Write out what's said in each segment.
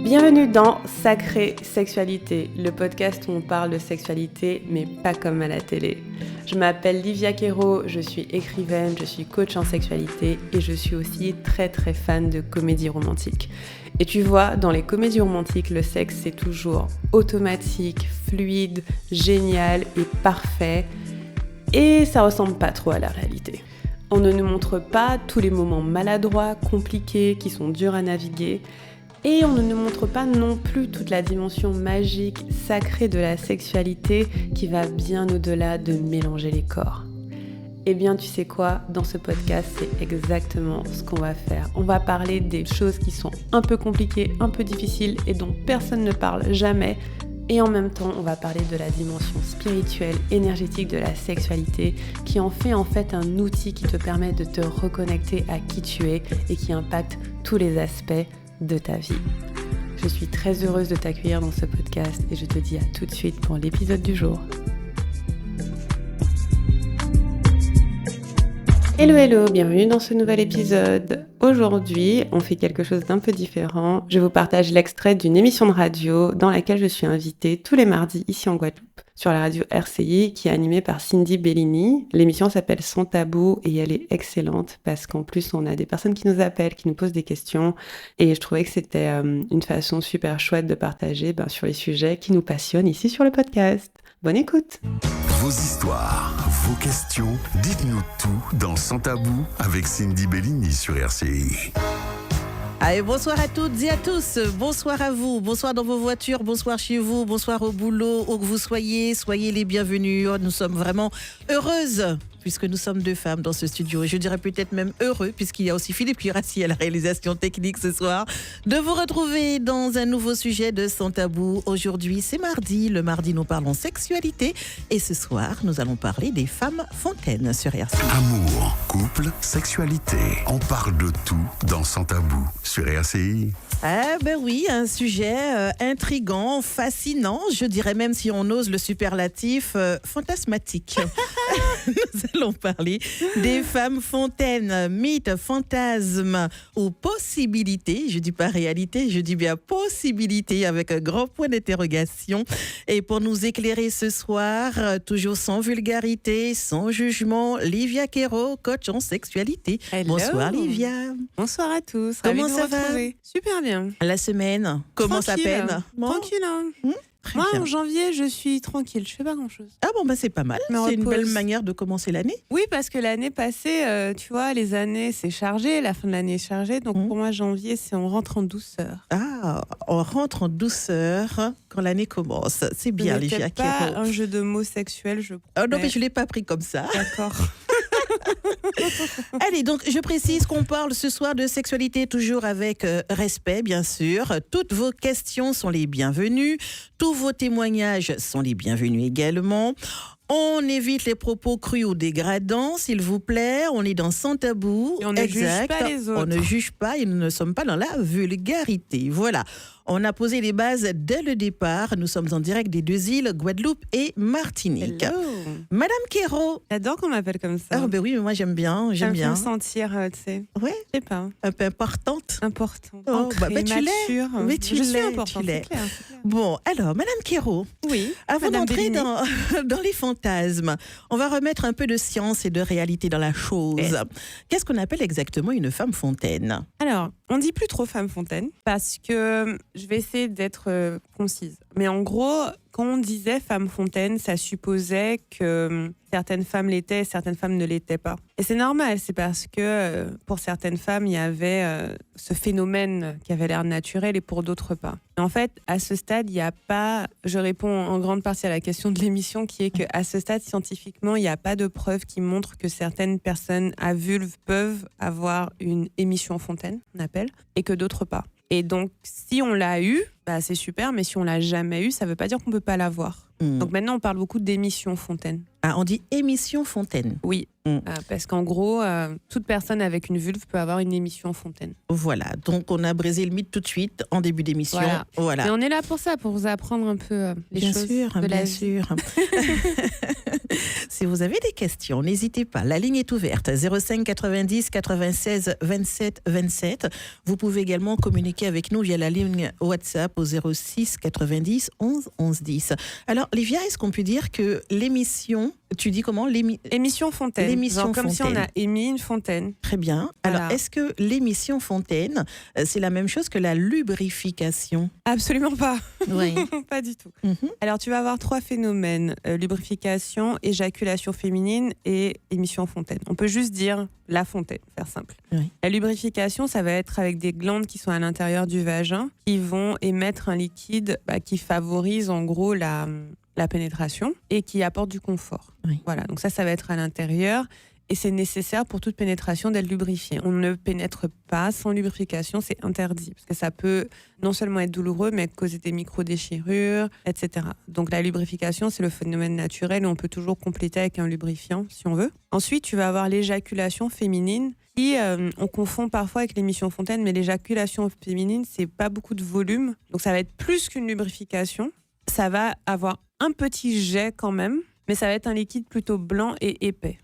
Bienvenue dans Sacrée Sexualité, le podcast où on parle de sexualité, mais pas comme à la télé. Je m'appelle Livia Quero, je suis écrivaine, je suis coach en sexualité et je suis aussi très fan de comédie romantique. Et tu vois, dans les comédies romantiques, le sexe c'est toujours automatique, fluide, génial et parfait. Et ça ressemble pas trop à la réalité. On ne nous montre pas tous les moments maladroits, compliqués, qui sont durs à naviguer. Et on ne nous montre pas non plus toute la dimension magique, sacrée de la sexualité qui va bien au-delà de mélanger les corps. Eh bien, tu sais quoi ? Dans ce podcast, c'est exactement ce qu'on va faire. On va parler des choses qui sont un peu compliquées, un peu difficiles et dont personne ne parle jamais. Et en même temps, on va parler de la dimension spirituelle, énergétique de la sexualité qui en fait un outil qui te permet de te reconnecter à qui tu es et qui impacte tous les aspects de ta vie. Je suis très heureuse de t'accueillir dans ce podcast et je te dis à tout de suite pour l'épisode du jour. Hello, bienvenue dans ce nouvel épisode. Aujourd'hui, on fait quelque chose d'un peu différent. Je vous partage l'extrait d'une émission de radio dans laquelle je suis invitée tous les mardis ici en Guadeloupe sur la radio RCI qui est animée par Cindy Bellini. L'émission s'appelle Sans Tabou et elle est excellente parce qu'en plus on a des personnes qui nous appellent, qui nous posent des questions et je trouvais que c'était une façon super chouette de partager sur les sujets qui nous passionnent ici sur le podcast. Bonne écoute. Vos histoires, vos questions, dites-nous tout dans Sans Tabou avec Cindy Bellini sur RCI. Allez, bonsoir à toutes et à tous, bonsoir à vous, bonsoir dans vos voitures, bonsoir chez vous, bonsoir au boulot, où que vous soyez les bienvenus. Nous sommes vraiment heureuses puisque nous sommes deux femmes dans ce studio et je dirais peut-être même heureux puisqu'il y a aussi Philippe Curassi à la réalisation technique ce soir, de vous retrouver dans un nouveau sujet de Sans Tabou. Aujourd'hui c'est mardi, le mardi nous parlons sexualité et ce soir nous allons parler des femmes fontaines sur RCI. Amour, couple, sexualité, on parle de tout dans Sans Tabou sur RCI. Ah ben oui, un sujet intriguant, fascinant, je dirais même si on ose le superlatif, fantasmatique. Nous allons parler des femmes fontaines, mythes, fantasmes ou possibilités. Je dis pas réalité, je dis bien possibilités avec un grand point d'interrogation. Et pour nous éclairer ce soir, toujours sans vulgarité, sans jugement, Livia Quero, coach en sexualité. Hello. Bonsoir Livia. Bonsoir à tous. Comment Ravie de ça vous va ? retrouver. Super bien. La semaine commence à peine. Tranquille. Moi, bien. en janvier, je suis tranquille. Je fais pas grand-chose. Ah bon, bah c'est pas mal. Me C'est une repose. belle manière de commencer l'année. Oui, parce que l'année passée, tu vois, les années, c'est chargé. La fin de l'année est chargée. Donc, pour moi, janvier, c'est on rentre en douceur. Ah, on rentre en douceur quand l'année commence. C'est bien, Ce Livia n'était pas Quero. un jeu de mots sexuel, je Oh non, promets. mais je ne l'ai pas pris comme ça. D'accord. Allez, donc je précise qu'on parle ce soir de sexualité toujours avec respect, bien sûr. Toutes vos questions sont les bienvenues. Tous vos témoignages sont les bienvenus également. On évite les propos crus ou dégradants, s'il vous plaît. On est dans Sans Tabou. Et on ne juge pas les autres. On ne juge pas et nous ne sommes pas dans la vulgarité. Voilà. On a posé les bases dès le départ. Nous sommes en direct des deux îles, Guadeloupe et Martinique. Hello. Madame Quero. J'adore qu'on m'appelle comme ça. Ah ben oui, mais moi j'aime bien. Ça me fait me sentir, tu sais, Ouais, je sais pas, un peu importante. important, Oh, ancrée, bah, tu l'es. mature. Mais tu je suis l'es, importante, tu l'es. c'est clair. Bon, alors, Madame Quero, Oui, avant Madame d'entrer Bellini. dans les fantasmes, on va remettre un peu de science et de réalité dans la chose. Ouais. Qu'est-ce qu'on appelle exactement une femme fontaine ? Alors, on dit plus trop femme fontaine parce que je vais essayer d'être concise. Mais en gros, quand on disait femme fontaine, ça supposait que certaines femmes l'étaient et certaines femmes ne l'étaient pas. Et c'est normal, c'est parce que pour certaines femmes, il y avait ce phénomène qui avait l'air naturel et pour d'autres pas. Et en fait, à ce stade, il n'y a pas, je réponds en grande partie à la question de l'émission qui est qu'à ce stade, scientifiquement, il n'y a pas de preuves qui montrent que certaines personnes à vulve peuvent avoir une émission fontaine, on appelle, et que d'autres pas. Et donc, si on l'a eu, bah, c'est super, mais si on l'a jamais eu, ça ne veut pas dire qu'on ne peut pas l'avoir. Donc maintenant, on parle beaucoup d'émission fontaine. Ah, on dit émission fontaine. Oui, parce qu'en gros, toute personne avec une vulve peut avoir une émission fontaine. Voilà, donc on a brisé le mythe tout de suite en début d'émission. Voilà. Et on est là pour ça, pour vous apprendre un peu les bien choses sûr, de la bien vie. sûr. Si vous avez des questions, n'hésitez pas. La ligne est ouverte. 05 90 96 27 27. Vous pouvez également communiquer avec nous via la ligne WhatsApp au 06 90 11 11 10. Alors, Livia, est-ce qu'on peut dire que l'émission, tu dis comment Émission fontaine. L'émission comme fontaine. si on a émis une fontaine. Très bien. Alors, Voilà. est-ce que l'émission fontaine, c'est la même chose que la lubrification? Absolument pas. Oui. Pas du tout. Mhm. Alors, tu vas avoir trois phénomènes, lubrification, éjaculation féminine et émission fontaine. On peut juste dire la fontaine, faire simple. Oui. La lubrification, ça va être avec des glandes qui sont à l'intérieur du vagin, qui vont émettre un liquide qui favorise en gros la pénétration et qui apporte du confort. Oui. Voilà, donc ça va être à l'intérieur. Et c'est nécessaire pour toute pénétration d'être lubrifiée. On ne pénètre pas sans lubrification, c'est interdit. Parce que ça peut non seulement être douloureux, mais causer des micro-déchirures, etc. Donc la lubrification, c'est le phénomène naturel et on peut toujours compléter avec un lubrifiant si on veut. Ensuite, tu vas avoir l'éjaculation féminine qui, on confond parfois avec l'émission fontaine, mais l'éjaculation féminine, c'est pas beaucoup de volume. Donc ça va être plus qu'une lubrification. Ça va avoir un petit jet quand même, mais ça va être un liquide plutôt blanc et épais.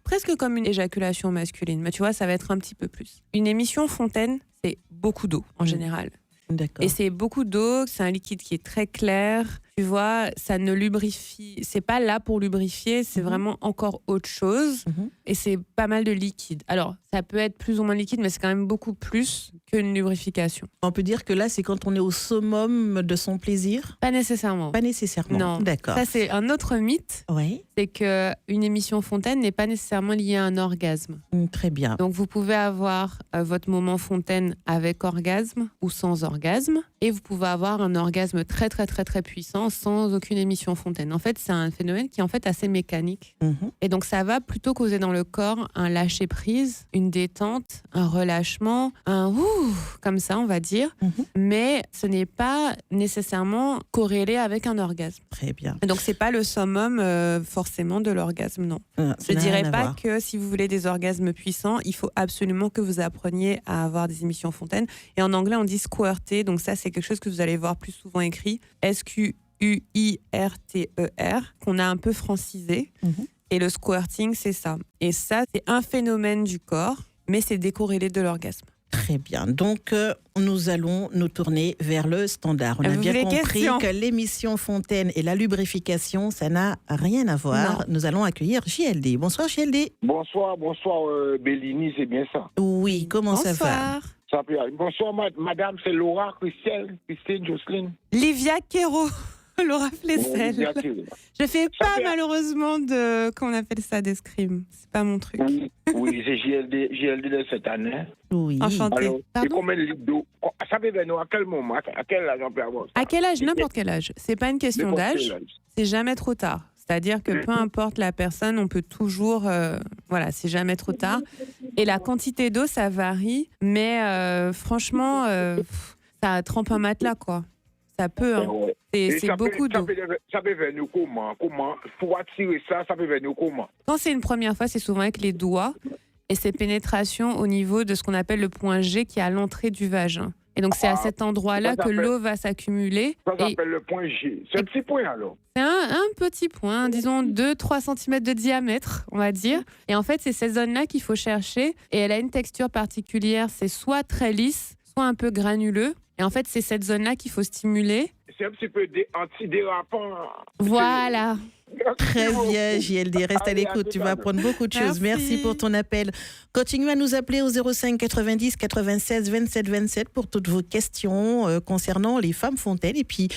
Presque comme une éjaculation masculine, mais tu vois, ça va être un petit peu plus. Une émission fontaine, c'est beaucoup d'eau en général. D'accord. Et c'est beaucoup d'eau, c'est un liquide qui est très clair. Tu vois, ça ne lubrifie, c'est pas là pour lubrifier, c'est vraiment encore autre chose. Et c'est pas mal de liquide. Alors, ça peut être plus ou moins liquide, mais c'est quand même beaucoup plus qu'une lubrification. On peut dire que là, c'est quand on est au summum de son plaisir? Pas nécessairement. Pas nécessairement. Non. D'accord. Ça, c'est un autre mythe. Oui. C'est qu'une émission fontaine n'est pas nécessairement liée à un orgasme. Très bien. Donc, vous pouvez avoir votre moment fontaine avec orgasme ou sans orgasme. Et vous pouvez avoir un orgasme très, très, très, très puissant sans aucune émission fontaine. En fait, c'est un phénomène qui est en fait assez mécanique. Et donc, ça va plutôt causer dans le corps un lâcher-prise, une détente, un relâchement, un ouh, comme ça, on va dire. Mais ce n'est pas nécessairement corrélé avec un orgasme. Très bien. Et donc, c'est pas le summum forcément de l'orgasme, non. Je ne dirais pas que si vous voulez des orgasmes puissants, il faut absolument que vous appreniez à avoir des émissions fontaines. Et en anglais, on dit squirter. Donc ça, c'est quelque chose que vous allez voir plus souvent écrit. SQUIRTER, qu'on a un peu francisé. Et le squirting, c'est ça. Et ça, c'est un phénomène du corps, mais c'est décorrélé de l'orgasme. Très bien. Donc, nous allons nous tourner vers le standard. On a bien compris que l'émission fontaine et la lubrification, ça n'a rien à voir. Non. Nous allons accueillir JLD. Bonsoir JLD. Bonsoir Bellini, c'est bien ça? Oui, comment ça va? Bonsoir madame, c'est Laura, Christine, Jocelyne. Livia Quero. Laura Flessel. Je fais pas malheureusement de, comment on appelle ça, d'escrime. C'est pas mon truc. Oui, c'est JLD de cette année. Oui. Enchantée. Et combien de litres d'eau? Ça peut venir à quel moment? À quel âge on peut avoir ça? À quel âge? N'importe quel âge. C'est pas une question d'âge. C'est jamais trop tard. C'est-à-dire que peu importe la personne, on peut toujours... voilà, c'est jamais trop tard. Et la quantité d'eau, ça varie. Mais franchement, ça trempe un matelas, quoi. Ça peut, hein. C'est beaucoup d'eau. Ça peut venir comment? Pour attirer ça peut venir comment? Quand c'est une première fois, c'est souvent avec les doigts. Et c'est pénétration au niveau de ce qu'on appelle le point G qui est à l'entrée du vagin. Et donc, c'est à cet endroit-là que l'eau va s'accumuler. Ça s'appelle le point G. C'est un petit point, alors? C'est un petit point, disons 2-3 cm de diamètre, on va dire. Et en fait, c'est cette zone-là qu'il faut chercher. Et elle a une texture particulière. C'est soit très lisse, soit un peu granuleux. Et en fait, c'est cette zone-là qu'il faut stimuler. C'est un petit peu antidérapant. Voilà. Très bien, JLD. Reste à l'écoute. Tu vas apprendre beaucoup de choses. Merci pour ton appel. Continuez à nous appeler au 05 90 96 27 27 pour toutes vos questions concernant les femmes fontaines. Et puis,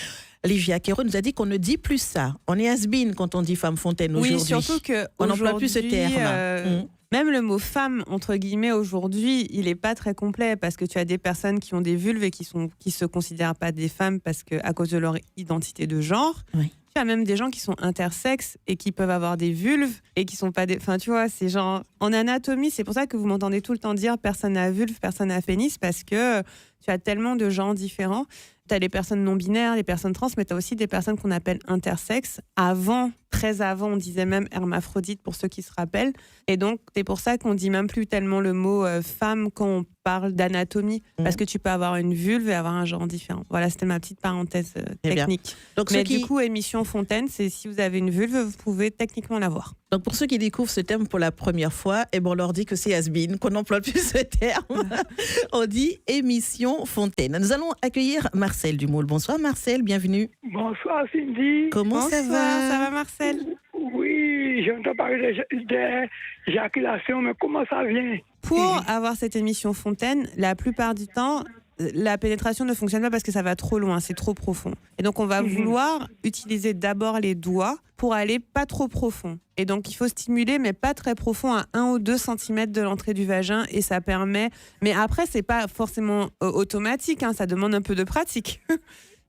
Livia Quero nous a dit qu'on ne dit plus ça. On est has-been quand on dit femme fontaine aujourd'hui. Oui, surtout qu'on n'emploie plus ce terme. Même le mot femme, entre guillemets, aujourd'hui, il n'est pas très complet parce que tu as des personnes qui ont des vulves et qui se considèrent pas des femmes parce que, à cause de leur identité de genre. Oui. Tu as même des gens qui sont intersexes et qui peuvent avoir des vulves et qui sont pas des... Enfin, tu vois, c'est genre... En anatomie, c'est pour ça que vous m'entendez tout le temps dire personne n'a vulve, personne n'a pénis, parce que tu as tellement de genres différents. Tu as les personnes non-binaires, les personnes trans, mais tu as aussi des personnes qu'on appelle intersexes. Avant, très avant, on disait même hermaphrodite pour ceux qui se rappellent. Et donc, c'est pour ça qu'on dit même plus tellement le mot femme quand on parle d'anatomie, parce que tu peux avoir une vulve et avoir un genre différent. Voilà, c'était ma petite parenthèse technique. Donc, mais du coup, émission fontaine, c'est si vous avez une vulve, vous pouvez techniquement l'avoir. Donc, pour ceux qui découvrent ce terme pour la première fois, on leur dit que c'est has-been, qu'on n'emploie plus ce terme. On dit émission fontaine. Nous allons accueillir Marcel Dumoule. Bonsoir Marcel, bienvenue. Bonsoir Cindy. Comment ça va? Ça va Marcel? Oui, j'entends parler d'éjaculation, mais comment ça vient? Pour avoir cette émission fontaine, la plupart du temps, la pénétration ne fonctionne pas parce que ça va trop loin, c'est trop profond. Et donc on va vouloir utiliser d'abord les doigts pour aller pas trop profond. Et donc il faut stimuler, mais pas très profond, à 1 ou 2 cm de l'entrée du vagin, et ça permet... Mais après, c'est pas forcément automatique, ça demande un peu de pratique.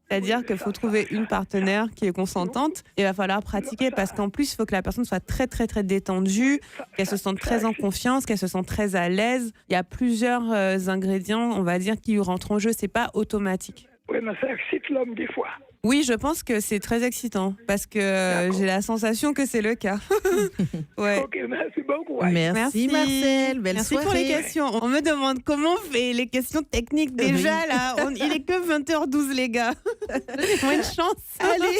C'est-à-dire qu'il faut trouver une partenaire qui est consentante et il va falloir pratiquer parce qu'en plus, il faut que la personne soit très, très, très détendue, qu'elle se sente très en confiance, qu'elle se sente très à l'aise. Il y a plusieurs ingrédients, on va dire, qui rentrent en jeu. C'est pas automatique. Oui, mais ça excite l'homme des fois. Oui, je pense que c'est très excitant parce que j'ai la sensation que c'est le cas. Ouais. Ok, merci beaucoup. Merci Marcel, belle Merci soirée. pour les questions. On me demande comment on fait les questions techniques déjà là. Il est que 20h12 les gars. Moins de chance. Allez,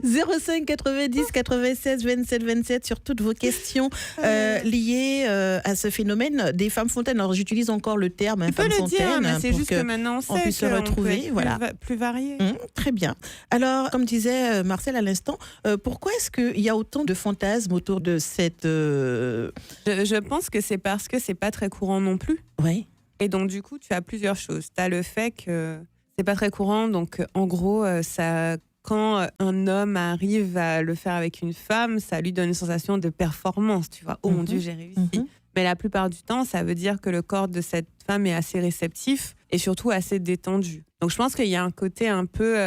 05 90 96 27 27 sur toutes vos questions liées à ce phénomène des femmes fontaines. Alors j'utilise encore le terme Tu peux femme le dire, fontaine mais c'est pour juste que maintenant on on sait puisse se qu'on peut retrouver, être voilà. plus varié. Très bien. Alors, comme disait Marcel à l'instant, pourquoi est-ce qu'il y a autant de fantasmes autour de cette... Je pense que c'est parce que c'est pas très courant non plus. Oui. Et donc du coup, tu as plusieurs choses. Tu as le fait que c'est pas très courant, donc en gros, ça... Quand un homme arrive à le faire avec une femme, ça lui donne une sensation de performance, tu vois. Oh mon Dieu, j'ai réussi. Mais la plupart du temps, ça veut dire que le corps de cette femme est assez réceptif et surtout assez détendu. Donc je pense qu'il y a un côté un peu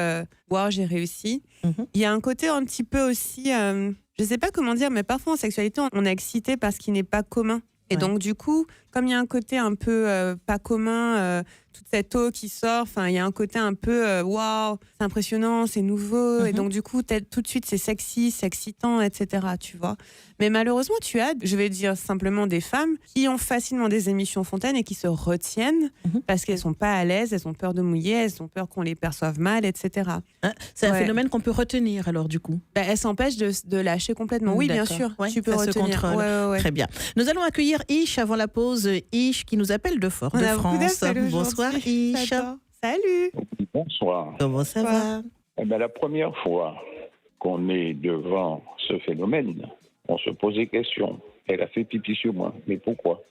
wow, j'ai réussi. Il y a un côté un petit peu aussi, je sais pas comment dire, mais parfois en sexualité, on est excité parce qu'il n'est pas commun. Et donc du coup, comme il y a un côté un peu pas commun, toute cette eau qui sort, il y a un côté un peu waouh, c'est impressionnant, c'est nouveau. Et donc du coup, tout de suite, c'est sexy, c'est excitant, etc. Tu vois. Mais malheureusement, tu as, je vais dire simplement, des femmes qui ont facilement des émissions fontaines et qui se retiennent parce qu'elles sont pas à l'aise, elles ont peur de mouiller, elles ont peur qu'on les perçoive mal, etc. C'est un phénomène qu'on peut retenir alors du coup. Elles s'empêchent de lâcher complètement. Oui, bien sûr, tu peux ça se retenir. contrôle. Très bien. Nous allons accueillir Ish avant la pause. Ish qui nous appelle de Fort-de-France. Bonsoir Ish. Salut. Bonsoir. Comment ça va? La première fois qu'on est devant ce phénomène, on se pose des questions. Elle a fait pipi sur moi, mais pourquoi?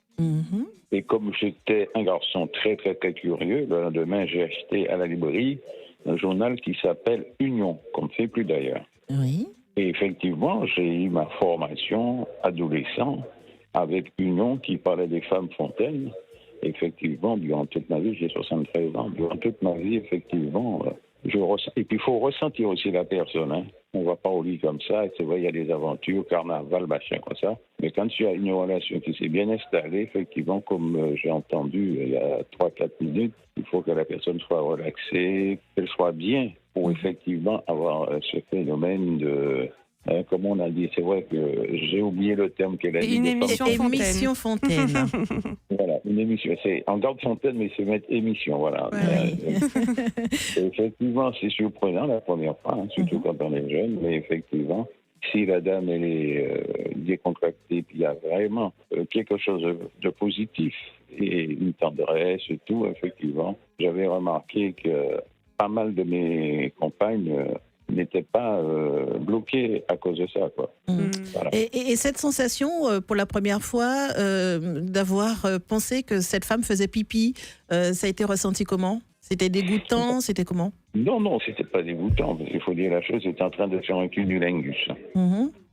Et comme j'étais un garçon très, très, très curieux, le lendemain, j'ai acheté à la librairie un journal qui s'appelle Union, qu'on ne fait plus d'ailleurs. Oui. Et effectivement, j'ai eu ma formation adolescent avec Union qui parlait des femmes fontaines. Effectivement, durant toute ma vie, j'ai 73 ans, durant toute ma vie, effectivement, je ressens. Et puis, il faut ressentir aussi la personne. On ne va pas au lit comme ça. Et c'est vrai, il y a des aventures, carnaval, machin, comme ça. Mais quand tu as une relation qui s'est bien installée, effectivement, comme j'ai entendu il y a 3-4 minutes, il faut que la personne soit relaxée, qu'elle soit bien pour effectivement avoir ce phénomène de... comme on a dit, c'est vrai que j'ai oublié le terme qu'elle a dit. Une émission fontaine. Voilà, une émission. C'est en garde fontaine, mais c'est mettre émission, voilà. Effectivement, c'est surprenant la première fois, surtout quand on est jeune, mais effectivement, si la dame elle est décontractée, puis il y a vraiment quelque chose de positif et une tendresse et tout, effectivement, j'avais remarqué que pas mal de mes compagnes n'étaient pas bloqués à cause de ça, quoi. Voilà. Et cette sensation, pour la première fois, d'avoir pensé que cette femme faisait pipi, ça a été ressenti comment? C'était dégoûtant? C'était comment? Non, c'était pas dégoûtant, parce qu'il faut dire la chose, j'étais en train de faire un cunnilingus.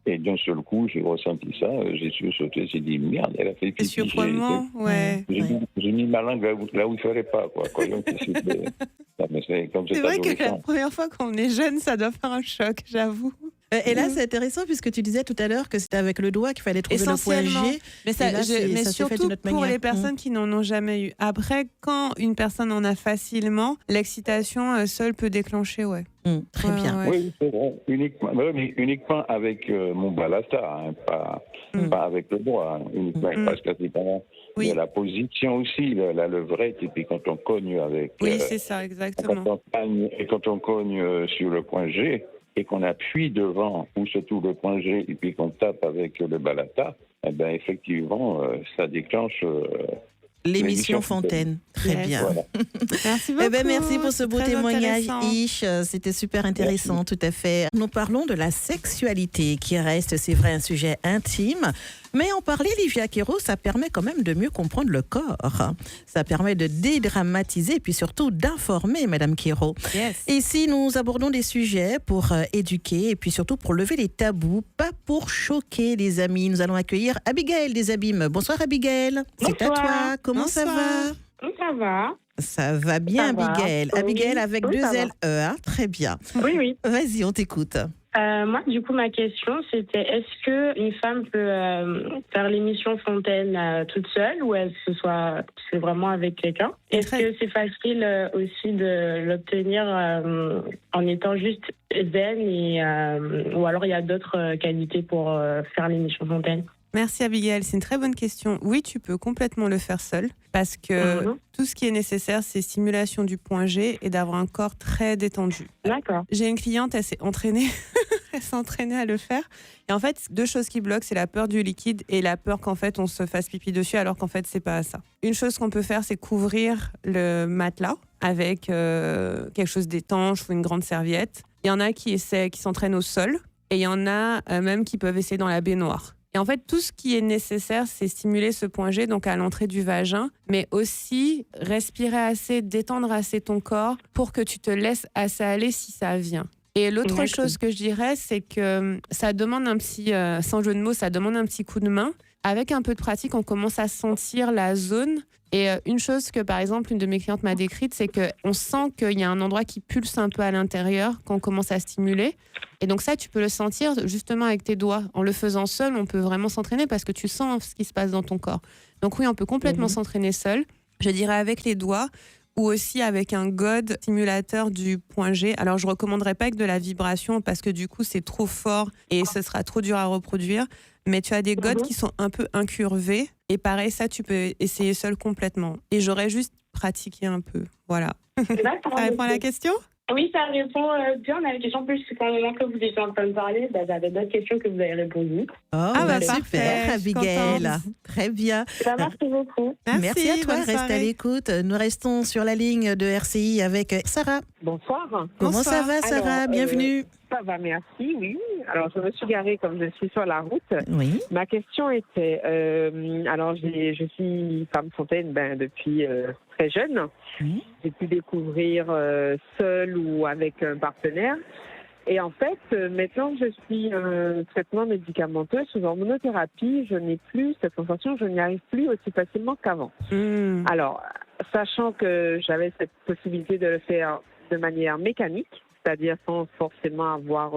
Et d'un seul coup, j'ai ressenti ça, j'ai sursauté, j'ai dit merde, elle a fait pipi. Surprenant, ouais. J'ai mis ma langue là où il fallait pas, quoi. C'est vrai que la première fois qu'on est jeune, ça doit faire un choc, j'avoue. Et là, c'est intéressant puisque tu disais tout à l'heure que c'était avec le doigt qu'il fallait trouver le point G. Mais surtout pour les personnes qui n'en ont jamais eu. Après, quand une personne en a facilement, l'excitation seule peut déclencher, Très bien. Ouais. Oui, c'est vrai. Uniquement avec mon balata, pas avec le doigt. Uniquement parce que c'est pas... Il y a la position aussi, la levrette, et puis quand on cogne avec... Oui, c'est ça, exactement. Quand on cogne sur le point G, et qu'on appuie devant où se trouve le point G et puis qu'on tape avec le balata, eh ben effectivement, ça déclenche l'émission Fontaine. Très Yes. bien. Voilà. Merci beaucoup. Merci pour ce beau Très témoignage, intéressant. Ish. C'était super intéressant, tout à fait. Nous parlons de la sexualité qui reste, c'est vrai, un sujet intime. Mais en parler, Livia Queiroz, ça permet quand même de mieux comprendre le corps. Ça permet de dédramatiser et puis surtout d'informer, Madame Queiroz. Yes. Ici, nous abordons des sujets pour éduquer et puis surtout pour lever les tabous, pas pour choquer les amis. Nous allons accueillir Abigail des Abîmes. Bonsoir Abigail. C'est à Bonsoir. toi. Comment ça Bonsoir. va? Ça va. Ça va bien, Ça va. Abigail. Oui. Abigail avec Oui, deux ça va. L E. Hein? Très bien. Oui, oui. Vas-y, on t'écoute. Moi, du coup, ma question, c'était est-ce qu'une femme peut faire l'émission Fontaine toute seule ou est-ce que c'est vraiment avec quelqu'un? Est-ce que c'est facile aussi de l'obtenir en étant juste zen ou alors il y a d'autres qualités pour faire l'émission Fontaine? Merci Abigail, c'est une très bonne question. Oui, tu peux complètement le faire seul parce que tout ce qui est nécessaire, c'est stimulation du point G et d'avoir un corps très détendu. D'accord. J'ai une cliente, elle s'est entraînée. Elle s'est entraînée à le faire. Et en fait, deux choses qui bloquent, c'est la peur du liquide et la peur qu'en fait, on se fasse pipi dessus alors qu'en fait, c'est pas ça. Une chose qu'on peut faire, c'est couvrir le matelas avec quelque chose d'étanche ou une grande serviette. Il y en a qui s'entraînent au sol et il y en a même qui peuvent essayer dans la baignoire. Et en fait, tout ce qui est nécessaire, c'est stimuler ce point G, donc à l'entrée du vagin, mais aussi respirer assez, détendre assez ton corps pour que tu te laisses assez aller si ça vient. Et l'autre chose que je dirais, c'est que ça demande un petit, sans jeu de mots, ça demande un petit coup de main. Avec un peu de pratique, on commence à sentir la zone. Et une chose que, par exemple, une de mes clientes m'a décrite, c'est qu'on sent qu'il y a un endroit qui pulse un peu à l'intérieur quand on commence à stimuler. Et donc ça, tu peux le sentir justement avec tes doigts. En le faisant seul, on peut vraiment s'entraîner parce que tu sens ce qui se passe dans ton corps. Donc oui, on peut complètement s'entraîner seul. Je dirais avec les doigts ou aussi avec un God stimulateur du point G. Alors, je ne recommanderais pas avec de la vibration parce que du coup, c'est trop fort et ce sera trop dur à reproduire. Mais tu as des gods qui sont un peu incurvés. Et pareil, ça, tu peux essayer seul complètement. Et j'aurais juste pratiqué un peu. Voilà. D'accord. Ça répond à la question ? Oui, ça répond bien à la question. Plus pendant le moment que vous étiez en train de parler, j'avais d'autres questions que vous avez répondu. parfait, super, je suis Abigail. contente. Très bien. Merci beaucoup. Merci à toi, bonne reste à soirée. l'écoute. Nous restons sur la ligne de RCI avec Sarah. Bonsoir. Comment ça Bonsoir. va, Sarah? Alors, Bienvenue. Ça va, merci, oui. Alors, je me suis garée comme je suis sur la route. Oui. Ma question était, alors je suis femme fontaine depuis très jeune. Oui. J'ai pu découvrir seule ou avec un partenaire. Et en fait, maintenant que je suis traitement médicamenteux sous hormonothérapie, je n'ai plus cette sensation, je n'y arrive plus aussi facilement qu'avant. Alors, sachant que j'avais cette possibilité de le faire de manière mécanique, c'est-à-dire sans forcément avoir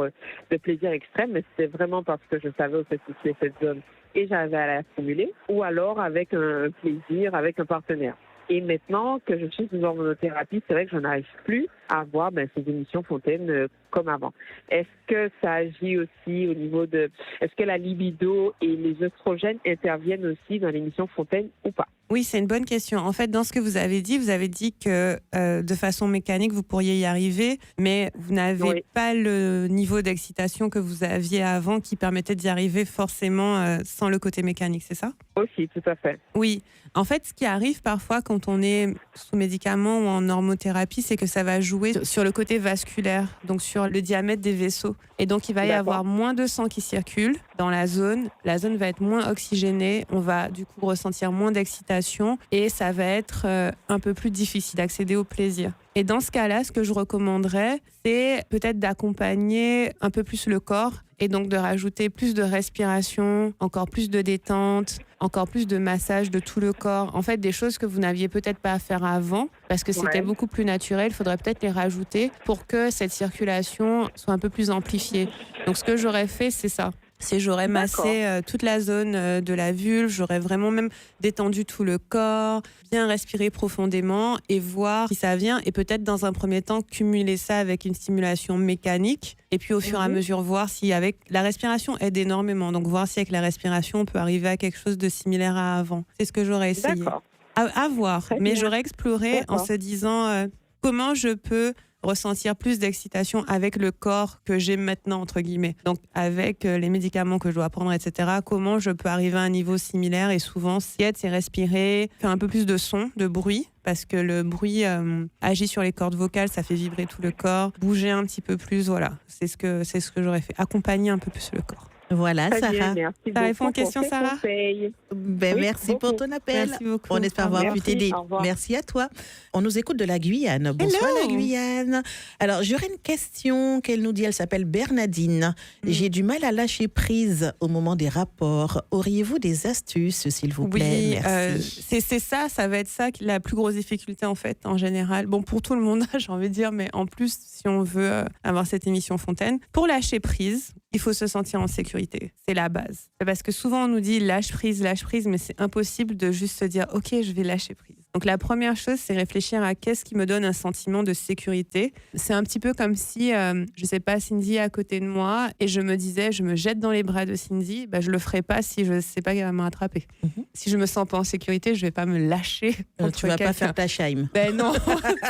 de plaisir extrême, mais c'était vraiment parce que je savais où se situait cette zone et j'avais à la stimuler, ou alors avec un plaisir, avec un partenaire. Et maintenant que je suis sous hormonothérapie, c'est vrai que je n'arrive plus à avoir ces émissions fontaines comme avant. Est-ce que ça agit aussi au niveau de... Est-ce que la libido et les œstrogènes interviennent aussi dans l'émission fontaine ou pas? Oui, c'est une bonne question. En fait, dans ce que vous avez dit que de façon mécanique, vous pourriez y arriver, mais vous n'avez pas le niveau d'excitation que vous aviez avant qui permettait d'y arriver forcément sans le côté mécanique, c'est ça? Aussi, tout à fait. Oui. En fait, ce qui arrive parfois quand on est sous médicaments ou en hormothérapie, c'est que ça va jouer sur le côté vasculaire, donc sur le diamètre des vaisseaux. Et donc, il va y avoir moins de sang qui circule dans la zone. La zone va être moins oxygénée. On va du coup ressentir moins d'excitation et ça va être un peu plus difficile d'accéder au plaisir. Et dans ce cas-là, ce que je recommanderais, c'est peut-être d'accompagner un peu plus le corps et donc de rajouter plus de respiration, encore plus de détente, encore plus de massage de tout le corps. En fait, des choses que vous n'aviez peut-être pas à faire avant parce que c'était beaucoup plus naturel. Il faudrait peut-être les rajouter pour que cette circulation soit un peu plus amplifiée. Donc, ce que j'aurais fait, c'est ça. J'aurais massé toute la zone de la vulve, j'aurais vraiment même détendu tout le corps, bien respirer profondément et voir si ça vient et peut-être dans un premier temps cumuler ça avec une stimulation mécanique et puis au fur et à mesure voir si avec la respiration aide énormément, donc voir si avec la respiration on peut arriver à quelque chose de similaire à avant. C'est ce que j'aurais essayé. À voir, mais j'aurais exploré en se disant comment je peux ressentir plus d'excitation avec le corps que j'ai maintenant, entre guillemets. Donc, avec les médicaments que je dois prendre, etc., comment je peux arriver à un niveau similaire. Et souvent, c'est respirer, faire un peu plus de son, de bruit, parce que le bruit agit sur les cordes vocales, ça fait vibrer tout le corps, bouger un petit peu plus, voilà. C'est ce que j'aurais fait, accompagner un peu plus le corps. Voilà, Très Sarah. bien, merci Ça répond aux questions, Sarah. Oui, merci beaucoup. pour ton appel. Merci beaucoup. On espère avoir pu t'aider. Au revoir. Merci à toi. On nous écoute de la Guyane. Bonsoir la Guyane. Alors, j'aurais une question qu'elle nous dit. Elle s'appelle Bernadine. J'ai du mal à lâcher prise au moment des rapports. Auriez-vous des astuces, s'il vous plaît? Merci. C'est ça va être ça la plus grosse difficulté en fait, en général. Bon, pour tout le monde, j'ai envie de dire, mais en plus, si on veut avoir cette émission Fontaine, pour lâcher prise, il faut se sentir en sécurité. C'est la base. Parce que souvent, on nous dit lâche prise, mais c'est impossible de juste se dire ok, je vais lâcher prise. Donc la première chose, c'est réfléchir à qu'est-ce qui me donne un sentiment de sécurité. C'est un petit peu comme si, je sais pas, Cindy est à côté de moi et je me disais, je me jette dans les bras de Cindy, je le ferai pas si je sais pas qu'elle va me rattraper. Si je me sens pas en sécurité, je vais pas me lâcher contre tu vas quelqu'un. pas faire ta shame. Ben non,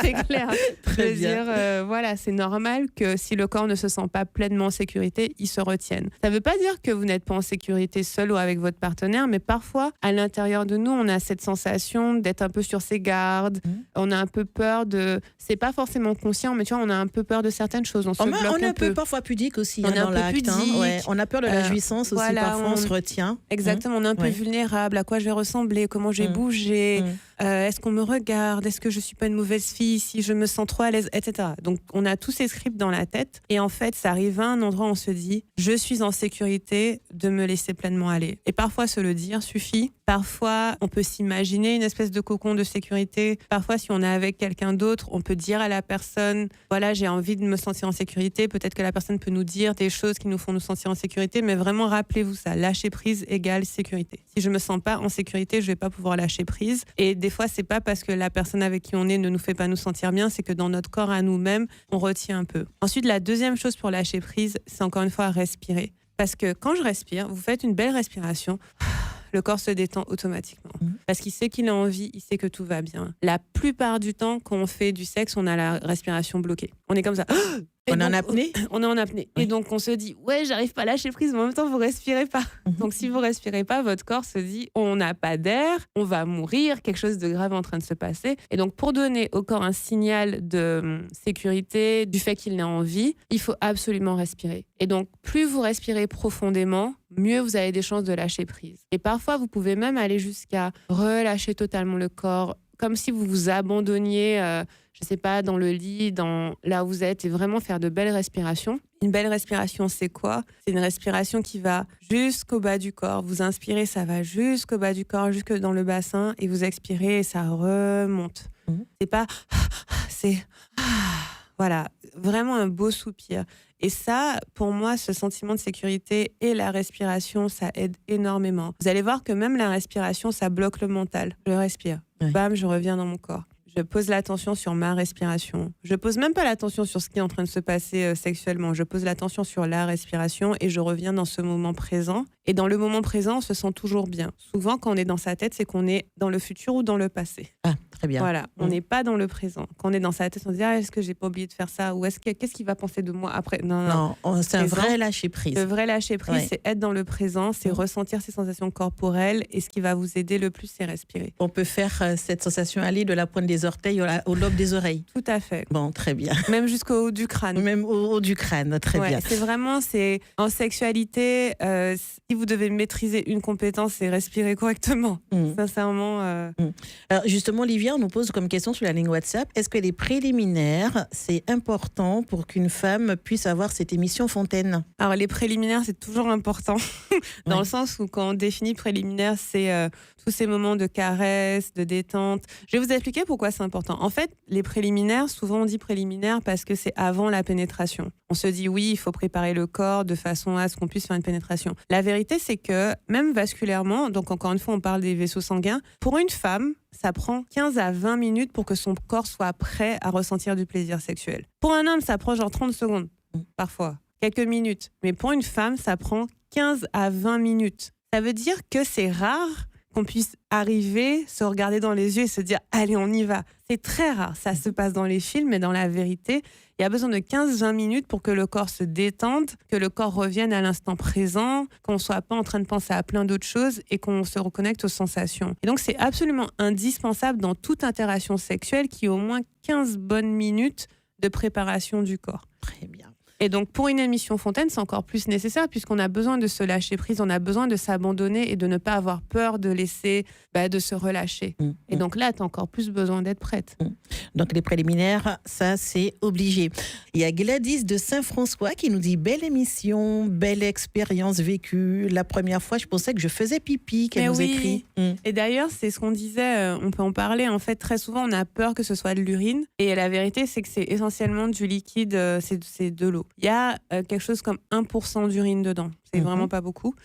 c'est clair. Très bien. Voilà, c'est normal que si le corps ne se sent pas pleinement en sécurité, il se retienne. Ça veut pas dire que vous n'êtes pas en sécurité seul ou avec votre partenaire, mais parfois, à l'intérieur de nous, on a cette sensation d'être un peu sur ses gardes. On a un peu peur de... C'est pas forcément conscient, mais tu vois, on a un peu peur de certaines choses. On est un peu parfois pudique aussi on est dans un peu l'acte. pudique. Ouais. On a peur de la jouissance aussi, voilà, parfois on se retient. Exactement, on est un peu vulnérable. À quoi je vais ressembler? Comment je vais bouger? Est-ce qu'on me regarde? Est-ce que je suis pas une mauvaise fille si je me sens trop à l'aise, etc. Donc, on a tous ces scripts dans la tête. Et en fait, ça arrive à un endroit où on se dit, je suis en sécurité de me laisser pleinement aller. Et parfois, se le dire suffit. Parfois, on peut s'imaginer une espèce de cocon de sécurité. Parfois, si on est avec quelqu'un d'autre, on peut dire à la personne, voilà, j'ai envie de me sentir en sécurité. Peut-être que la personne peut nous dire des choses qui nous font nous sentir en sécurité. Mais vraiment, rappelez-vous ça. Lâcher prise égale sécurité. Si je me sens pas en sécurité, je vais pas pouvoir lâcher prise. Et des fois, c'est pas parce que la personne avec qui on est ne nous fait pas nous sentir bien, c'est que dans notre corps à nous-mêmes, on retient un peu. Ensuite, la deuxième chose pour lâcher prise, c'est encore une fois respirer. Parce que quand je respire, vous faites une belle respiration, le corps se détend automatiquement. Parce qu'il sait qu'il est en vie, il sait que tout va bien. La plupart du temps, quand on fait du sexe, on a la respiration bloquée. On est comme ça. On est en apnée. On est en apnée. Oui. Et donc, on se dit, ouais, j'arrive pas à lâcher prise, mais en même temps, vous respirez pas. Donc, si vous respirez pas, votre corps se dit, on n'a pas d'air, on va mourir, quelque chose de grave est en train de se passer. Et donc, pour donner au corps un signal de sécurité, du fait qu'il est en vie, il faut absolument respirer. Et donc, plus vous respirez profondément, mieux vous avez des chances de lâcher prise. Et parfois, vous pouvez même aller jusqu'à relâcher totalement le corps, comme si vous vous abandonniez, je sais pas, dans le lit, là où vous êtes, et vraiment faire de belles respirations. Une belle respiration, c'est quoi? C'est une respiration qui va jusqu'au bas du corps. Vous inspirez, ça va jusqu'au bas du corps, jusque dans le bassin, et vous expirez et ça remonte. C'est pas... C'est... Voilà, vraiment un beau soupir. Et ça, pour moi, ce sentiment de sécurité et la respiration, ça aide énormément. Vous allez voir que même la respiration, ça bloque le mental. Je respire. Bam, je reviens dans mon corps. Je pose l'attention sur ma respiration. Je pose même pas l'attention sur ce qui est en train de se passer sexuellement. Je pose l'attention sur la respiration et je reviens dans ce moment présent. Et dans le moment présent, on se sent toujours bien. Souvent, quand on est dans sa tête, c'est qu'on est dans le futur ou dans le passé. Ah, très bien. Voilà, on n'est pas dans le présent. Quand on est dans sa tête, on se dit, est-ce que j'ai pas oublié de faire ça? Ou qu'est-ce qu'il va penser de moi après? Non, c'est un vrai lâcher prise. Le vrai lâcher prise, c'est être dans le présent, c'est ressentir ses sensations corporelles, et ce qui va vous aider le plus, c'est respirer. On peut faire cette sensation aller de la pointe des orteils au lobe des oreilles. Tout à fait. Bon, très bien. Même jusqu'au haut du crâne. Même au haut du crâne, très bien. C'est en sexualité, si vous devez maîtriser une compétence, c'est respirer correctement. Sincèrement. Alors justement, Olivia, on nous pose comme question sur la ligne WhatsApp, est-ce que les préliminaires, c'est important pour qu'une femme puisse avoir cette émission Fontaine? Alors les préliminaires, c'est toujours important, dans le sens où quand on définit préliminaire, c'est tous ces moments de caresse, de détente. Je vais vous expliquer pourquoi c'est important. En fait, les préliminaires, souvent on dit préliminaires parce que c'est avant la pénétration. On se dit oui, il faut préparer le corps de façon à ce qu'on puisse faire une pénétration. La vérité, c'est que même vasculairement, donc encore une fois, on parle des vaisseaux sanguins, pour une femme, ça prend 15 à 20 minutes pour que son corps soit prêt à ressentir du plaisir sexuel. Pour un homme, ça prend genre 30 secondes, parfois, quelques minutes. Mais pour une femme, ça prend 15 à 20 minutes. Ça veut dire que c'est rare qu'on puisse arriver, se regarder dans les yeux et se dire « Allez, on y va ». C'est très rare, ça se passe dans les films, mais dans la vérité, il y a besoin de 15-20 minutes pour que le corps se détende, que le corps revienne à l'instant présent, qu'on ne soit pas en train de penser à plein d'autres choses et qu'on se reconnecte aux sensations. Et donc, c'est absolument indispensable dans toute interaction sexuelle qu'il y ait au moins 15 bonnes minutes de préparation du corps. Très bien. Et donc, pour une émission Fontaine, c'est encore plus nécessaire puisqu'on a besoin de se lâcher prise, on a besoin de s'abandonner et de ne pas avoir peur de laisser, de se relâcher. Et donc là, tu as encore plus besoin d'être prête. Donc, les préliminaires, ça, c'est obligé. Il y a Gladys de Saint-François qui nous dit « Belle émission, belle expérience vécue. La première fois, je pensais que je faisais pipi », qu'elle nous écrit. Et d'ailleurs, c'est ce qu'on disait, on peut en parler. En fait, très souvent, on a peur que ce soit de l'urine. Et la vérité, c'est que c'est essentiellement du liquide, c'est de l'eau. Il y a quelque chose comme 1% d'urine dedans. C'est vraiment pas beaucoup.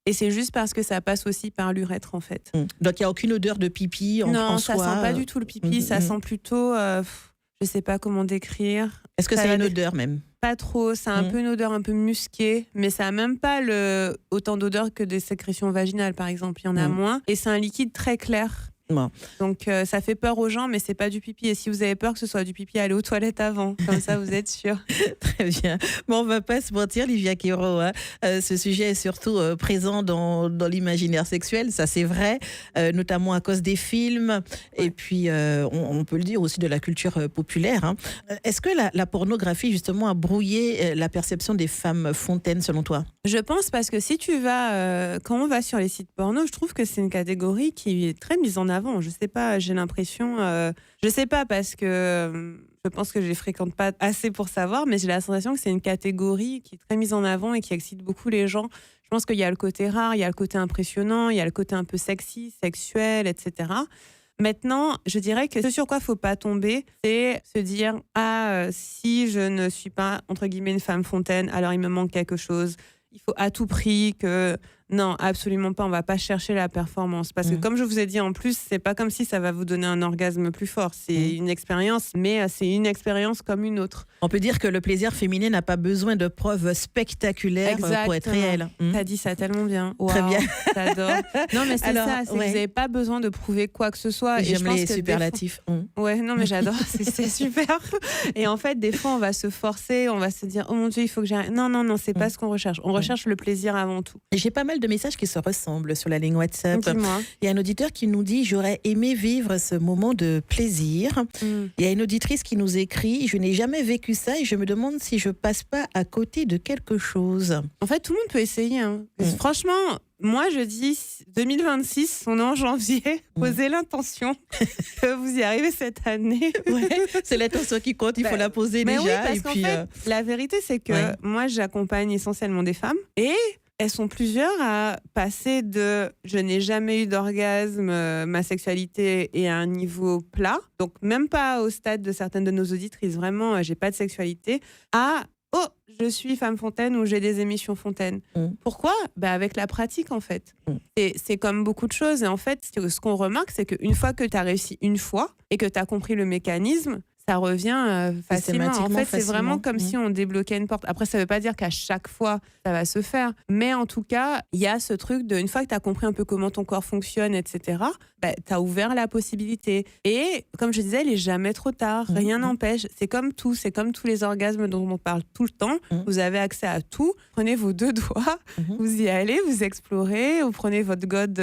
Et c'est juste parce que ça passe aussi par l'urètre, en fait. Donc, il n'y a aucune odeur de pipi en soi. Non, ça sent pas du tout le pipi. Ça sent plutôt, je sais pas comment décrire. Est-ce que c'est une odeur même? Pas trop. C'est un peu une odeur un peu musquée, mais ça a même pas autant d'odeur que des sécrétions vaginales, par exemple. Il y en a moins. Et c'est un liquide très clair. Bon. Donc ça fait peur aux gens, mais c'est pas du pipi. Et si vous avez peur que ce soit du pipi, allez aux toilettes avant. Comme ça, vous êtes sûr. Très bien. Bon, on va pas se mentir, Livia Queiro. Ce sujet est surtout présent dans l'imaginaire sexuel. Ça, c'est vrai, notamment à cause des films. Et puis, on peut le dire aussi de la culture populaire. Est-ce que la pornographie, justement, a brouillé la perception des femmes fontaines, selon toi? Je pense parce que si tu vas, quand on va sur les sites porno, je trouve que c'est une catégorie qui est très mise en avant. Je sais pas, j'ai l'impression, je sais pas parce que je pense que je les fréquente pas assez pour savoir, mais j'ai la sensation que c'est une catégorie qui est très mise en avant et qui excite beaucoup les gens. Je pense qu'il y a le côté rare, il y a le côté impressionnant, il y a le côté un peu sexy, sexuel, etc. Maintenant, je dirais que ce sur quoi il ne faut pas tomber, c'est se dire « si je ne suis pas, entre guillemets, une femme fontaine, alors il me manque quelque chose. Il faut à tout prix que... » Non, absolument pas. On va pas chercher la performance. Parce que comme je vous ai dit, en plus, c'est pas comme si ça va vous donner un orgasme plus fort. C'est une expérience, mais c'est une expérience comme une autre. On peut dire que le plaisir féminin n'a pas besoin de preuves spectaculaires pour être réel. T'as dit ça tellement bien. Wow, très bien. J'adore. Non, mais c'est ça. Vous n'avez pas besoin de prouver quoi que ce soit. Et j'aime les superlatifs. Ouais, non, mais j'adore. C'est super. Et en fait, des fois, on va se forcer, on va se dire, oh mon Dieu, il faut que j'arrête. Non, c'est pas ce qu'on recherche. On recherche le plaisir avant tout. J'ai pas mal de messages qui se ressemblent sur la ligne WhatsApp. Dis-moi. Il y a un auditeur qui nous dit « J'aurais aimé vivre ce moment de plaisir ». Il y a une auditrice qui nous écrit « Je n'ai jamais vécu ça et je me demande si je passe pas à côté de quelque chose ». En fait, tout le monde peut essayer. Franchement, moi, je dis 2026, on est en janvier, posez l'intention que vous y arrivez cette année. Ouais, c'est l'intention qui compte, il faut la poser déjà. Oui, parce qu'en fait, la vérité, c'est que moi, j'accompagne essentiellement des femmes et elles sont plusieurs à passer de « je n'ai jamais eu d'orgasme, ma sexualité est à un niveau plat », donc même pas au stade de certaines de nos auditrices, vraiment, j'ai pas de sexualité, à « oh, je suis femme fontaine » ou « j'ai des émissions fontaines ». Pourquoi ? Avec la pratique, en fait. C'est comme beaucoup de choses. Et en fait, ce qu'on remarque, c'est qu'une fois que tu as réussi une fois et que tu as compris le mécanisme, ça revient facilement. En fait, c'est vraiment comme si on débloquait une porte. Après, ça ne veut pas dire qu'à chaque fois, ça va se faire. Mais en tout cas, il y a ce truc de, une fois que tu as compris un peu comment ton corps fonctionne, etc., tu as ouvert la possibilité. Et comme je disais, il n'est jamais trop tard. Rien n'empêche. C'est comme tout. C'est comme tous les orgasmes dont on parle tout le temps. Vous avez accès à tout. Prenez vos 2 doigts, vous y allez, vous explorez, vous prenez votre god